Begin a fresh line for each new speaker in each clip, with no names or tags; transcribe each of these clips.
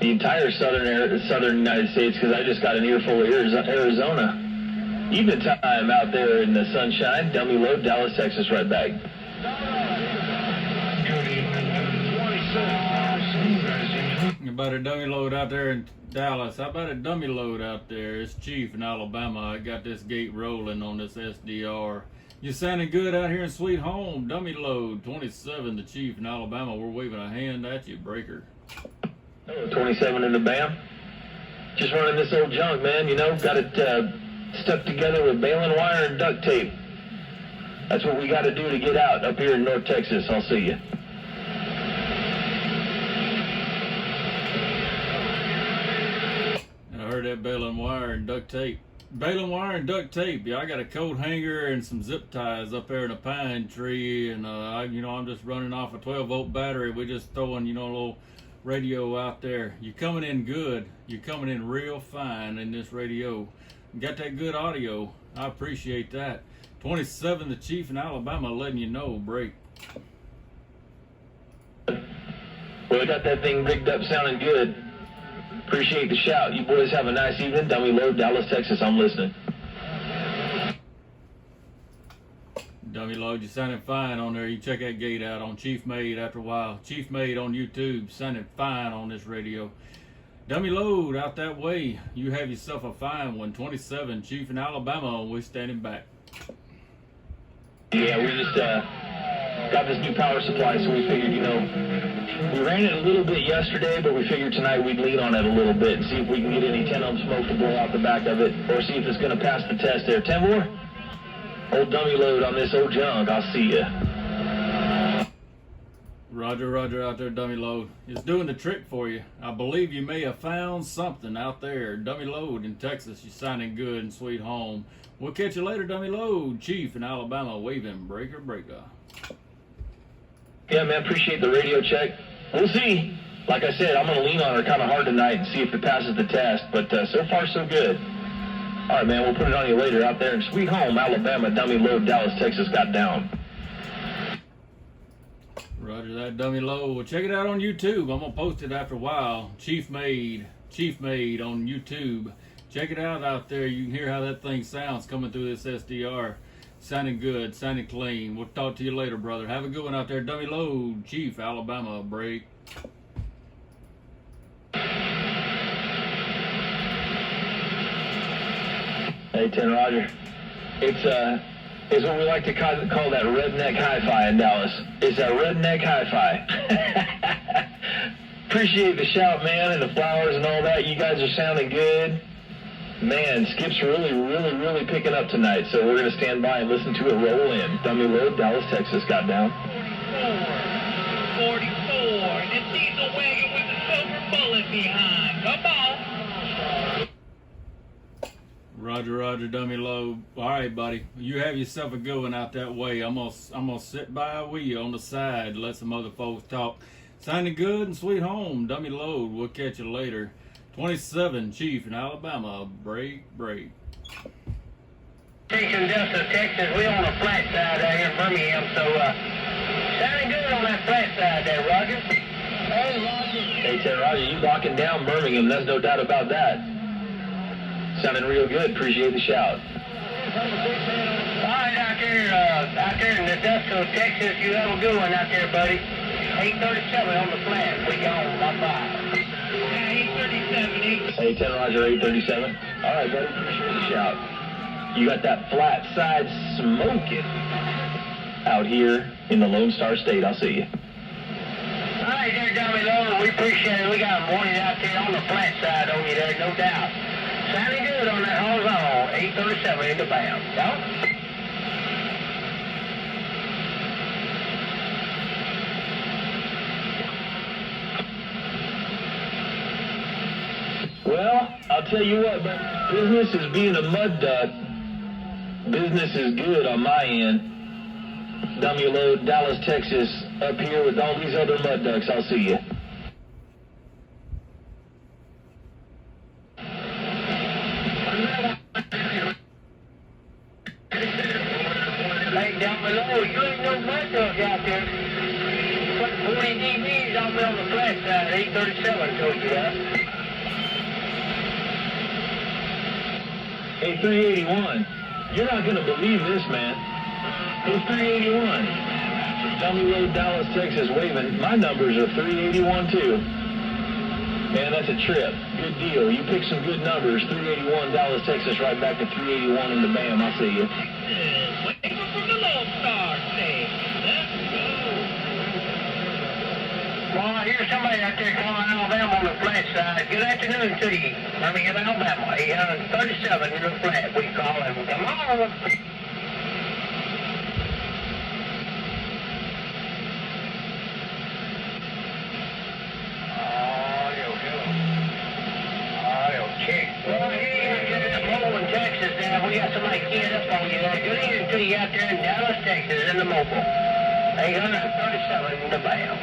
the entire southern United States, because I just got an earful of Arizona. Evening time out there in the sunshine. Dummy load, Dallas, Texas, right back.
How about a dummy load out there in Dallas? How about a dummy load out there? It's Chief in Alabama. I got this gate rolling on this SDR. You sounding good out here in Sweet Home. Dummy load 27, the Chief in Alabama. We're waving a hand at you, breaker.
27 in the BAM. Just running this old junk, man. You know, got it stuck together with baling wire and duct tape. That's what we got to do to get out up here in North Texas. I'll see you.
I heard that baling wire and duct tape. Baling wire and duct tape. Yeah, I got a coat hanger and some zip ties up there in a pine tree, and I'm just running off a 12-volt battery. We're just throwing, a little radio out there. You're coming in good. You're coming in real fine in this radio. You got that good audio. I appreciate that. 27, the Chief in Alabama, letting you know. Break.
Well, I got that thing rigged up, sounding good. Appreciate the shout. You boys have a nice evening. Dummy load, Dallas, Texas. I'm listening.
Dummy load, you sounding fine on there. You check that gate out on Chief Made after a while. Chief Made on YouTube, sounding fine on this radio. Dummy load out that way. You have yourself a fine one. 27, Chief in Alabama. We're standing back.
Yeah, we just got this new power supply, so we figured, we ran it a little bit yesterday, but we figured tonight we'd lean on it a little bit and see if we can get any 10 ohm smoke to blow out the back of it, or see if it's going to pass the test there. 10 more? Old dummy load on this old junk. I'll see ya.
Roger out there, dummy load. It's doing the trick for you. I believe you may have found something out there. Dummy load in Texas. You're sounding good and Sweet Home. We'll catch you later, dummy load. Chief in Alabama, waving breaker.
Yeah, man, appreciate the radio check. We'll see. Like I said, I'm going to lean on her kind of hard tonight and see if it passes the test, but so far so good. All right, man, we'll put it on you later out there in Sweet Home, Alabama. Dummy load, Dallas, Texas got down.
Roger that, dummy load. Well, check it out on YouTube. I'm going to post it after a while. Chief Made on YouTube. Check it out there. You can hear how that thing sounds coming through this SDR. Sounding good, sounding clean. We'll talk to you later, brother. Have a good one out there. Dummy load, Chief, Alabama, break.
Hey, 10 Roger. It's what we like to call that redneck hi-fi in Dallas. It's a redneck hi-fi. Appreciate the shout, man, and the flowers and all that. You guys are sounding good. Man, Skip's really picking up tonight, so we're going to stand by and listen to it roll in. Dummy load, Dallas, Texas, got down.
44, and the diesel wagon with the silver bullet behind. Come on.
Roger, dummy load. All right, buddy. You have yourself a good one out that way. I'm gonna sit by with you on the side, let some other folks talk. Sounding good and Sweet Home, dummy load. We'll catch you later. 27, Chief in Alabama, break.
Station Delta, Texas. We on the flat side out here in Birmingham, so sounding good on that flat side there, Roger. Hey, Roger.
Hey, 10 Roger, you locking down Birmingham. There's no doubt about that. Sounding real good. Appreciate the shout.
All right, out there in Industrial, Texas, you have a good one out there, buddy. 837 on the flat. We gone. Bye-bye. 837.
Hey, 10 Roger, 837. All right, buddy. Appreciate the shout. You got that flat side smoking out here in the Lone Star State. I'll see you.
All right, there, dummy load. We appreciate it. We got a morning out there on the flat side on you there, no doubt. Sounding good on that horizontal, 837 in the bound. Y'all?
Well, I'll tell you what, but business is being a mud duck. Business is good on my end. Dummy load, Dallas, Texas, up here with all these other mud ducks. I'll see you.
Hey, down below, you ain't no mud duck out there. Put 40 dBs called me on the flat side, 837 told you that.
Hey, 381. You're not going to believe this, man. Hey, 381. Dummy Road, Dallas, Texas, waving. My numbers are 381, too. Man, that's a trip. Good deal. You picked some good numbers. 381, Dallas, Texas, right back to 381 in the BAM. I see you.
Waiting for the Lone Star thing. Let's go. Well, I hear somebody out there calling Alabama on the flat side. Good afternoon to you. Birmingham, Alabama. 837 in the flat. We call him. Come on. Well, here in Texas, we got somebody keying up on you there. Good evening to you out there in Dallas, Texas, in the mobile. 837 in the BAM.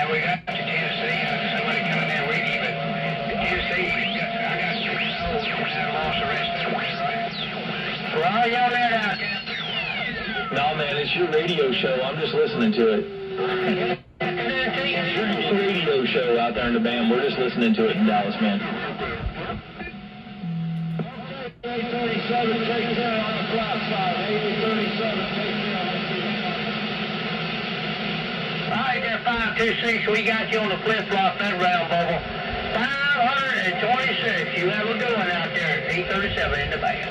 We got you, Tennessee. Somebody coming in with you, but Tennessee, I got three souls that lost the rest of the way, right? Well, y'all let out there.
No, man, it's your radio show. I'm just listening to it. It's your radio show out there in the BAM. We're just listening to it in Dallas, man. 837, take care on the flat side. 837, take care.
All right, there, 526. We got you on the flip-flop that round, bubble. 526. You have a good one out there. 837 in the BAM.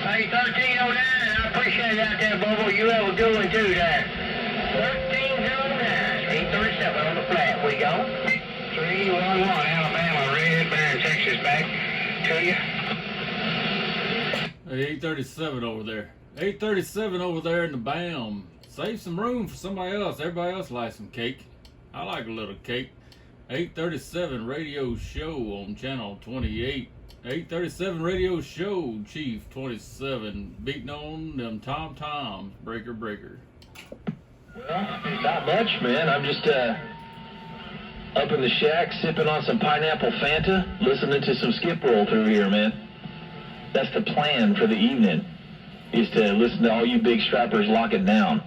Hey, 1309, I appreciate it out there, Bobo. You have a good one, too, there. 1309, 837 on the flat. We go. 311, Alabama, Red Baron, Texas, back to you.
Hey, 837 over there. 837 over there in the BAM. Save some room for somebody else. Everybody else likes some cake. I like a little cake. 837 radio show on channel 28. 837 radio show, Chief 27, beating on them tom-toms, breaker.
Well, not much, man. I'm just up in the shack sipping on some pineapple Fanta, listening to some skip roll through here, man. That's the plan for the evening, is to listen to all you big strappers lock it down.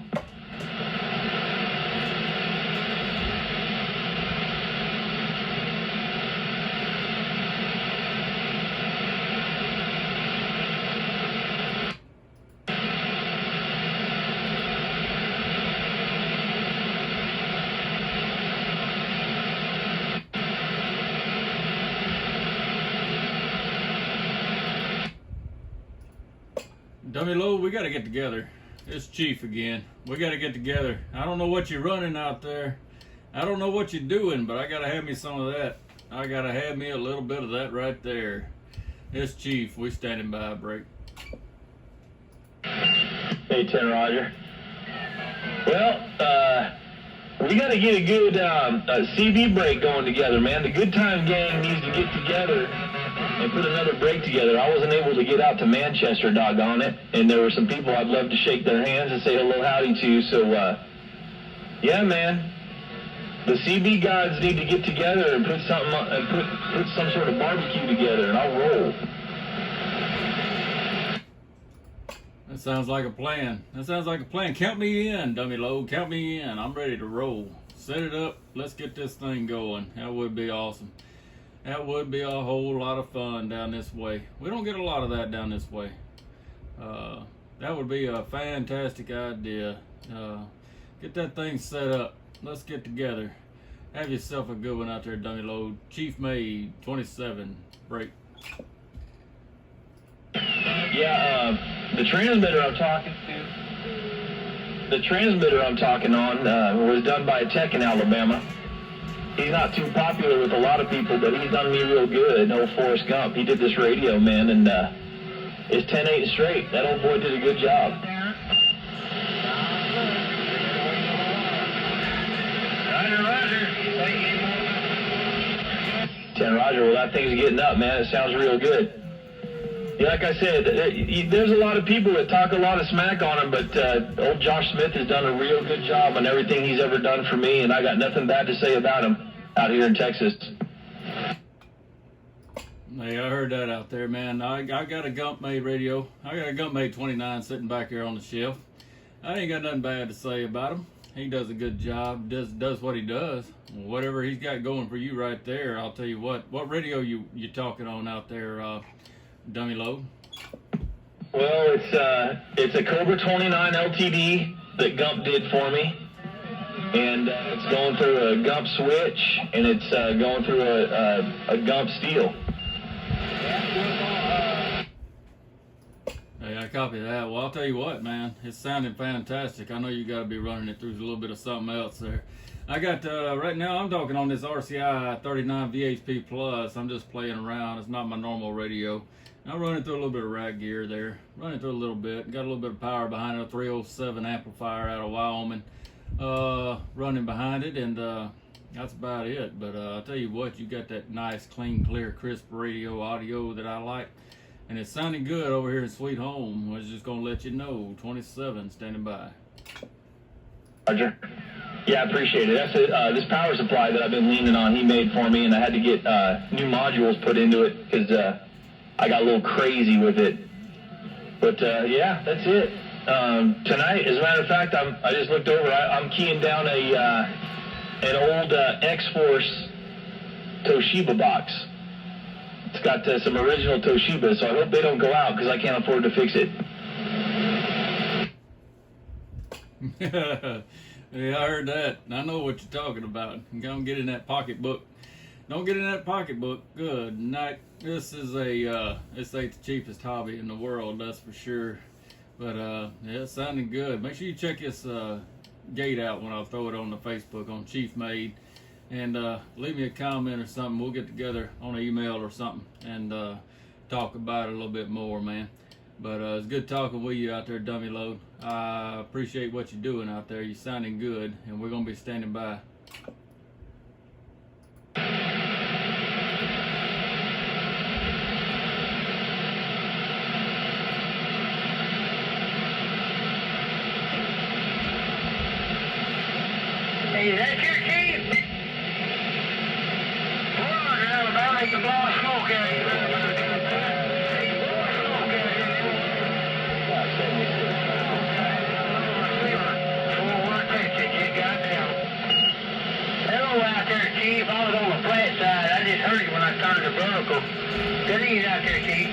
Dummy Low, we gotta get together. It's Chief again. We gotta get together. I don't know what you're running out there. I don't know what you're doing, but I gotta have me some of that. I gotta have me a little bit of that right there. It's Chief. We standing by a break.
Hey, 10 Roger. Well, we got to get a good CB break going together, man. The Good Time Gang needs to get together and put another break together. I wasn't able to get out to Manchester, doggone it, and there were some people I'd love to shake their hands and say hello, howdy to. So, yeah, man. The CB gods need to get together and put something, put some sort of barbecue together, and I'll roll.
That sounds like a plan. Count me in, Dummy Low. Count me in. I'm ready to roll. Set it up. Let's get this thing going. That would be awesome. That would be a whole lot of fun down this way. We don't get a lot of that down this way. That would be a fantastic idea. Get that thing set up. Let's get together. Have yourself a good one out there, Dummy Low. Chief May 27. Break.
Yeah, the transmitter I'm talking on was done by a tech in Alabama. He's not too popular with a lot of people, but he's done me real good. Old Forrest Gump. He did this radio, man, and it's 10-8 straight. That old boy did a good job.
Roger.
10 Roger, well, that thing's getting up, man. It sounds real good. Yeah, like I said, there's a lot of people that talk a lot of smack on him, but old Josh Smith has done a real good job on everything he's ever done for me, and I got nothing bad to say about him out here in Texas.
Hey, I heard that out there, man. I got a Gump Made radio. I got a Gump Made 29 sitting back here on the shelf. I ain't got nothing bad to say about him. He does a good job, does what he does. Whatever he's got going for you right there, I'll tell you what radio you talking on out there, Dummy Load?
Well, it's a Cobra 29 LTD that Gump did for me. And it's going through a Gump switch, and it's going through a Gump steel.
Hey, I copy that. Well, I'll tell you what, man. It's sounding fantastic. I know you got to be running it through a little bit of something else there. I got, right now I'm talking on this RCI 39 VHP Plus. I'm just playing around. It's not my normal radio. I'm running through a little bit of rack gear there. Running through a little bit. Got a little bit of power behind it. A 307 amplifier out of Wyoming. Running behind it, and that's about it. But I'll tell you what, you got that nice, clean, clear, crisp radio audio that I like. And it's sounding good over here in Sweet Home. I was just going to let you know. 27 standing by.
Roger. Yeah, I appreciate it. That's this power supply that I've been leaning on, he made for me, and I had to get new modules put into it because I got a little crazy with it. But yeah, that's it. Tonight, as a matter of fact, I just looked over. I'm keying down an old X-Force Toshiba box. It's got some original Toshiba, so I hope they don't go out because I can't afford to fix it.
Yeah, I heard that. I know what you're talking about. Don't get in that pocketbook. Don't get in that pocketbook. Good night. This is this ain't the cheapest hobby in the world, that's for sure. But yeah, it's sounding good. Make sure you check this gate out when I throw it on the Facebook on Chief Made. And leave me a comment or something. We'll get together on an email or something and talk about it a little bit more, man. But it's good talking with you out there, Dummy Load. I appreciate what you're doing out there. You're sounding good, and we're going to be standing by.
Hey, is that your chief? Hold on, Alabama, you blow smoke out here. Hello out there, Chief. I was on the flat side. I just heard you when I started the vertical. Good evening out there, Chief.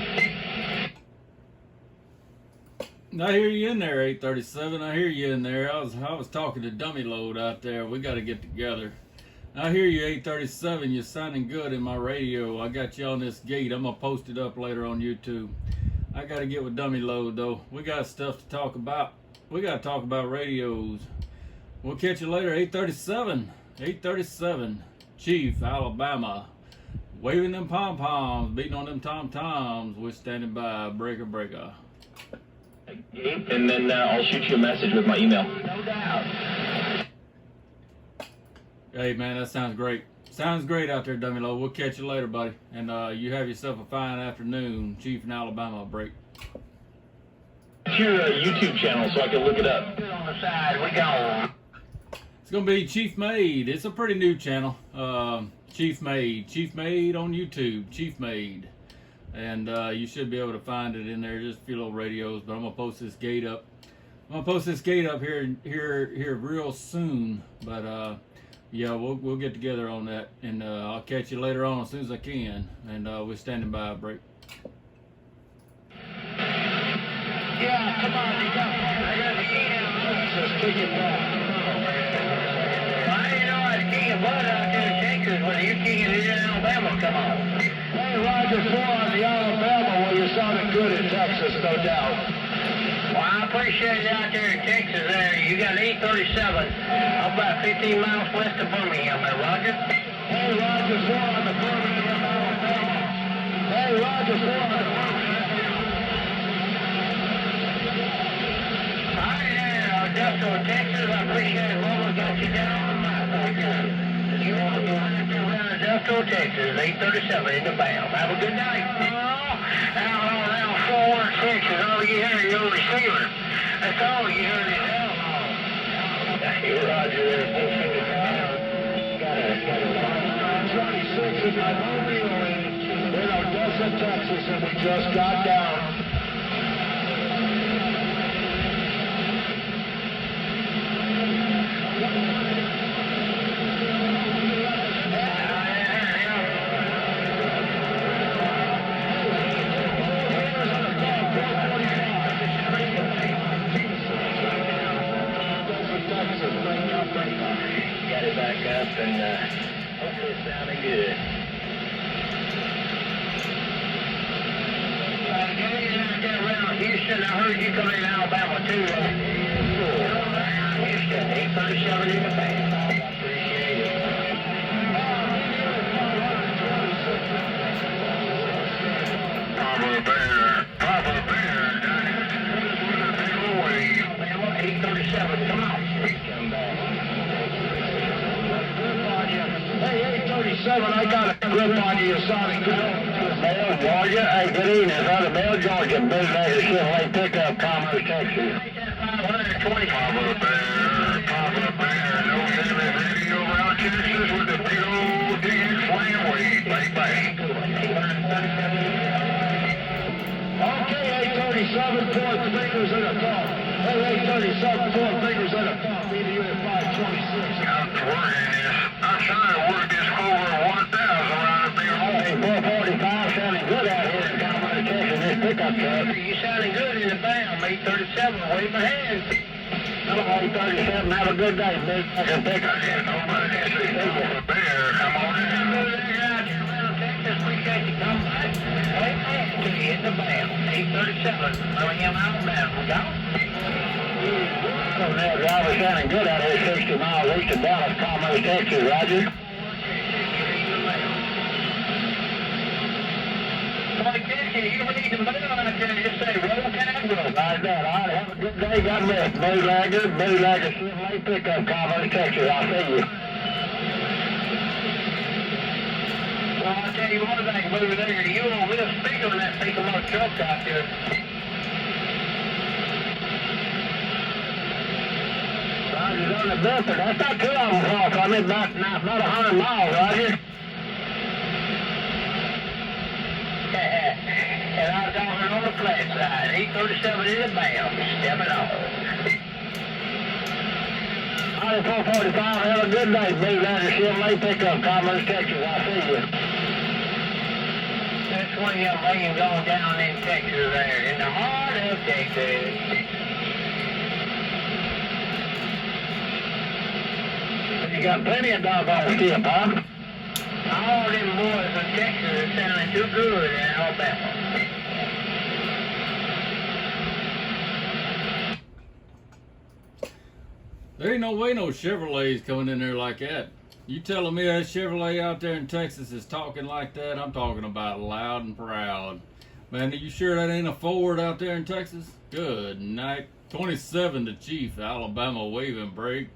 I hear you in there, 837. I hear you in there. I was talking to Dummy Load out there. We got to get together. I hear you, 837. You're sounding good in my radio. I got you on this gate. I'm going to post it up later on YouTube. I got to get with Dummy Load, though. We got stuff to talk about. We got to talk about radios. We'll catch you later, 837. 837. Chief, Alabama. Waving them pom-poms, beating on them tom-toms. We're standing by. Breaker, breaker.
And then I'll shoot you a message with my email. No doubt.
Hey, man, that sounds great. Sounds great out there, Dummy Low. We'll catch you later, buddy. And you have yourself a fine afternoon. Chief in Alabama, break.
What's your YouTube channel so I can look it up?
On the side, we go.
It's going to be Chief Made. It's a pretty new channel. Chief Made. Chief Made on YouTube. Chief Made. And you should be able to find it in there. Just a few little radios. But I'm going to post this gate up. I'm going to post this gate up here real soon. But yeah, we'll get together on that. And I'll catch you later on as soon as I can. And we're standing by a break.
Yeah, come on, you got the just kick it back. I didn't know I was kicking butt out there in Texas, but you're kicking it in Alabama, come on.
Hey, Roger 4 on the Alabama. Well, you sounded good in Texas, no doubt.
Well, I appreciate it out there in Texas there. You got 837. I'm about 15 miles west of Birmingham there, Roger.
Hey, Roger 4 on the Birmingham, Alabama. Hey, Roger 4 on the Birmingham.
All right, there, Delta, Texas. I appreciate it. Well, we got you down on the map right there. You want to go out there around Delta, Texas, 837 in the bound. Have a good night. Oh, 516 is all you hear in your receiver. That's all you hear in his elbow.
Roger there. Got it. 26 is my Romeo in Odessa, Texas, and we just got down.
Got it back up and hopefully it's sounding good. Around Houston, I heard you coming in Alabama too. Houston, 837 in the band. Appreciate it. Papa Bear, Alabama, 837, come on. Come back.
Hey, 837, I got a grip on you, Sonic.
Bell, Georgia. Hey, good evening. It's out of Bell, Georgia. Bootlegger Chevrolet pickup, Commerce, Texas. 520. Papa Bear, no limit radio around Texas with the big old DX flame weight. Bang, bang.
Okay, 837, 4 fingers in a call. Hey, 837, 4 fingers in a call. Media unit 526.
I'm working this. I'm trying to work this over 1,000 around the big hole. Hey, 445 sounding good out here in Commerce, Texas. This pickup truck. You sounding good in the band. 837, wave my hands. Hello, 837. Have a good day, big fucking pickup. Nobody can see Papa Bear. Come on in. Appreciate you coming by. Wave my hands to you in the band. 837. Birmingham, Alabama. Go. So now driver sounding good out here 60 miles east of Dallas, Commerce, Texas. Roger. You ever need to move out there, just say roll tag roll. Like that. All right, have a good day. God bless. Bootlegger Chevrolet pickup, Commerce, Texas. I'll see you. Well, I'll tell you one thing, Bootlegger, you on this speaker on that piece of my truck out there. Roger's on the bumper. That's not too long far from me, about 100 miles, Roger. And I was talking on the flat side. 837 in the band. Stepping off. All right, 445. Have a good day. Bootlegger Chevrolet pickup, Commerce, Texas. I'll see you. That's one of them lanes going down in Texas there. In the heart of Texas. You got plenty of doggone skip, huh? All them boys from Texas are sounding too good in Alabama.
There ain't no way no Chevrolet's coming in there like that. You telling me that Chevrolet out there in Texas is talking like that? I'm talking about loud and proud. Man, are you sure that ain't a Ford out there in Texas? Good night. 27 to Chief, Alabama waving brake.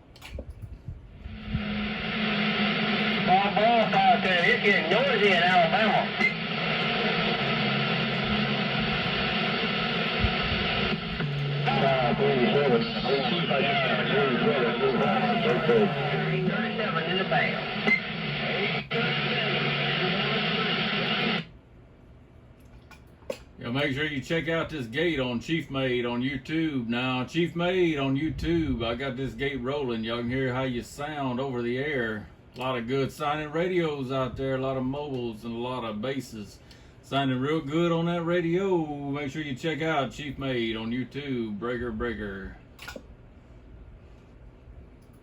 Bob Boss out there, it's getting noisy in Alabama. In the band.
Yeah, make sure you check out this gate on Chief Made on YouTube. Now, Chief Made on YouTube, I got this gate rolling. Y'all can hear how you sound over the air. A lot of good sounding radios out there, a lot of mobiles and a lot of basses. Sounding real good on that radio. Make sure you check out Chief Made on YouTube. Breaker.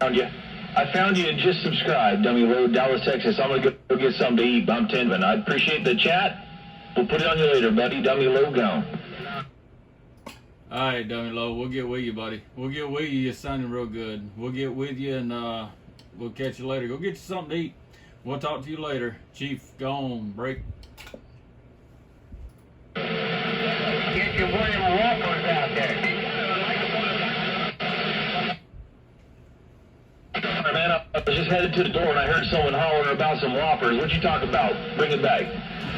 Found you. I found you and just subscribed. Dummy Low, Dallas, Texas. I'm gonna go get something to eat. I'm 10. I appreciate the chat. We'll put it on you later, buddy. Dummy Low, gone.
All right, Dummy Low, we'll get with you, buddy. We'll get with you. You're sounding real good. We'll get with you and we'll catch you later. Go get you something to eat. We'll talk to you later. Chief, gone. Break.
Get your William Walkers out there.
Man, was just headed to the door and I heard someone hollering about some Whoppers. What you talking about? Bring it back.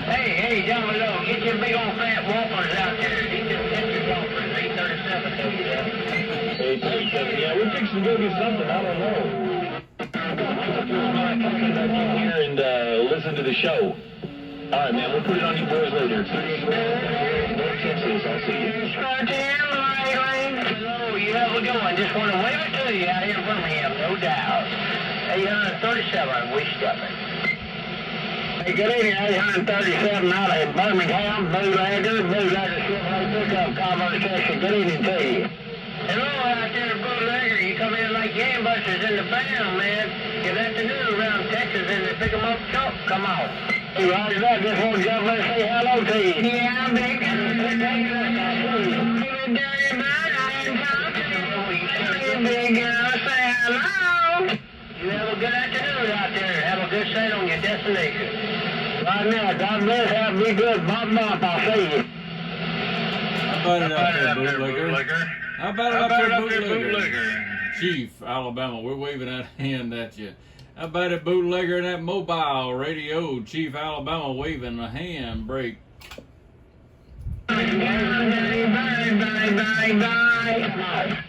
Hey, John Below, get your big old fat Whoppers out there. Get your Whoppers, 837 to you there.
837. Yeah, we're fixing to go get something. I don't know. Here and listen to the show. All right, man. We'll put it on you boys later. 38 North Texas. I'll see you.
Hello, you have a good one. Just want to wave it to you out here in Birmingham, no doubt. 837, we stepping. Hey, good evening, 837 out of Birmingham, Bootlegger Chevrolet pickup conversation. Good evening to you. Hello, out there, Bootlegger. You come in like gangbusters in the band, man. Good afternoon around Texas and they pick 'em up truck. Come on. Hey, Roger that. Just want to jump in and say hello to you. Yeah, big. Big girl, say hello. You have a good afternoon out there. Have a good sight on your destination. Right now, God bless. Have be good. Bump. I'll see you.
How about it out there, Bootlegger? How about it out there, Bootlegger? Chief, Alabama, we're waving that hand at you. How about it, Bootlegger, and that mobile radio? Chief, Alabama, waving a hand break.
Bye.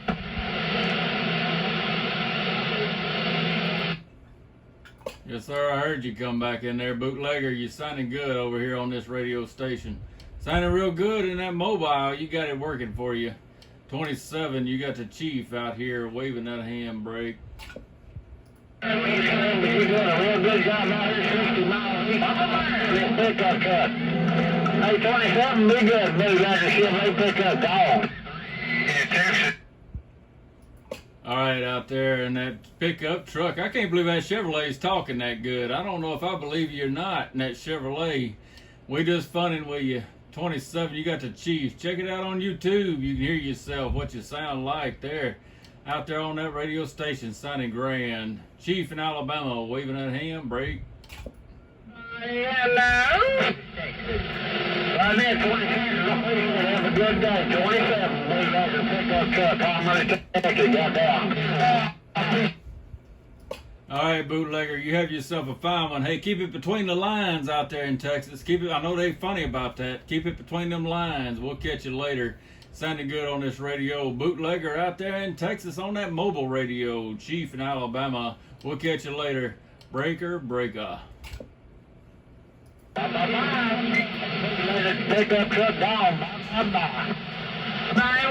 Yes, sir, I heard you come back in there, Bootlegger. You're sounding good over here on this radio station. Sounding real good in that mobile. You got it working for you. 27, you got the Chief out here waving that handbrake.
You're doing a real good job out here, 60 miles east. This pickup truck. Hey, 27, be good, Bootlegger Chevrolet pickup dog. Yeah, Texas.
All right, out there in that pickup truck. I can't believe that Chevrolet's talking that good. I don't know if I believe you or not in that Chevrolet. We just funning with you. 27, you got the Chief. Check it out on YouTube. You can hear yourself, what you sound like there. Out there on that radio station, sounding grand. Chief in Alabama, waving that handbrake.
Hello. Right there, 27. Have a good day. 27. Bootlegger pickup truck. Commerce, Texas. Got down.
All right, Bootlegger, you have yourself a fine one. Hey, keep it between the lines out there in Texas. Keep it. I know they funny about that. Keep it between them lines. We'll catch you later. Sounding good on this radio. Bootlegger out there in Texas on that mobile radio. Chief in Alabama. We'll catch you later. Breaker.
Pickup truck down. Bye. Bye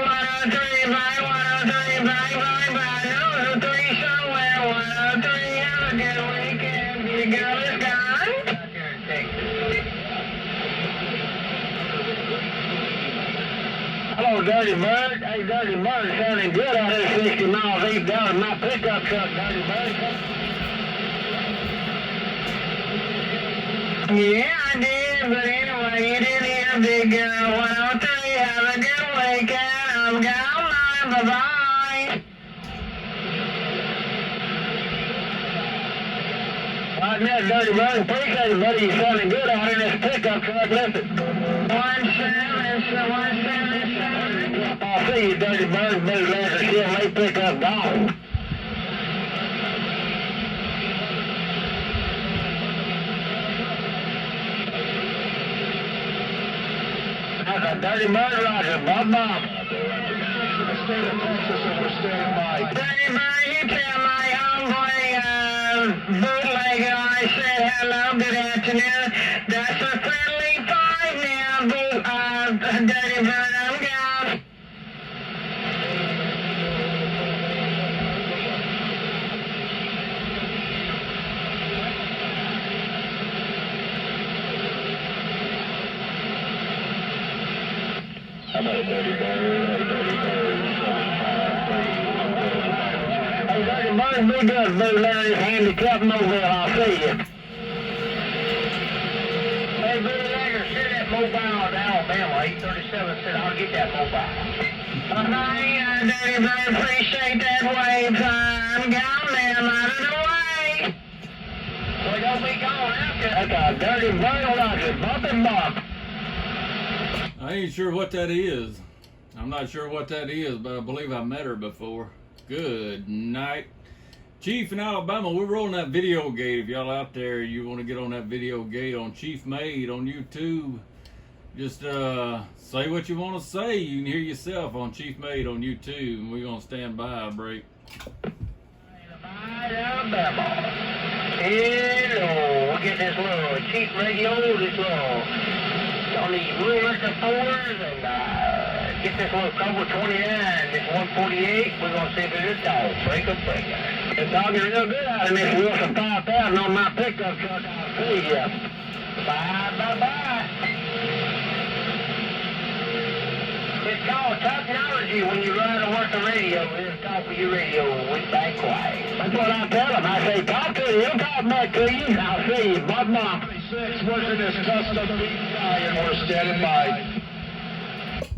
103, bye 103, bye 103 somewhere, 103. Have a good weekend. Your girl is gone. Hello, Dirty Bird. Hey, Dirty Bird, sounding good out here 60 miles east down in my pickup truck, Dirty Bird. Yeah, I did, but anyway, you didn't hear big girl 103. Have a good weekend. I'm gone. Bye-bye. Right now, Dirty Bird, appreciate it, buddy. You're sounding good out in this pickup truck. Listen. 177. I'll see you, Dirty Bird. Bootlegger Chevrolet pickup dog. Dirty Bird, Roger. Bob.
The state of Texas, and we're standing by.
Dirty Bird, you tell my homeboy, Bootlegger, I said hello, good afternoon. That's a friendly fight now, Dirty Bird, I'm gone.
How about a Dirty Bird?
Hey, Dirty Bird, be good, Bootlegger, handicap mobile, I'll see you. Hey, Bootlegger, send that mobile to Alabama, 837, said I'll get that mobile. Hey, Dirty Bird, appreciate that wave time. Gone man, I'm out of the way. We don't be going after. That's a Dirty Bird, Roger, bump and bump.
I ain't sure what that is. I'm not sure what that is, but I believe I met her before. Good night. Chief in Alabama, we're rolling that video gate. If y'all out there, you want to get on that video gate on Chief Made on YouTube, just say what you want to say. You can hear yourself on Chief Made on YouTube, and we're going to stand by a break.
Alabama. Hello. We'll get this little cheap radio, this little, on these little extra fours, and get this little Cobra 29, this 148. We're going to see if it's a dog. Breaker. It's talking real good out of Miss Wilson 5000 on my pickup truck. I'll see ya. Bye. It's called technology when you run to work the radio. It's talk for your radio with back quiet. That's what I tell them. I say, talk to you. He'll talk back to you. I'll see you. Bud Mom.
6, working this custom beat guy, and we're standing by.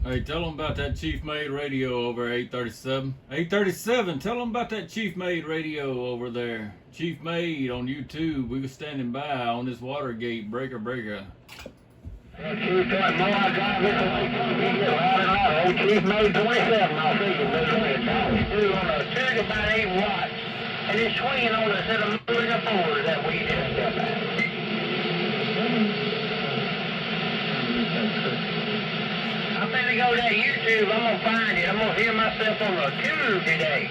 Hey, tell them about that Chief Made radio over 837. 837, tell them about that Chief Made radio over there. Chief Made on YouTube. We were standing by on this Watergate breaker.
Chief Made 27, I'll see you. Two on a 2 to about 8 watts. And it's swinging on a set of moving forward that we just got back. I'm going to go to YouTube. I'm going to find it. I'm going to hear myself on a tube today.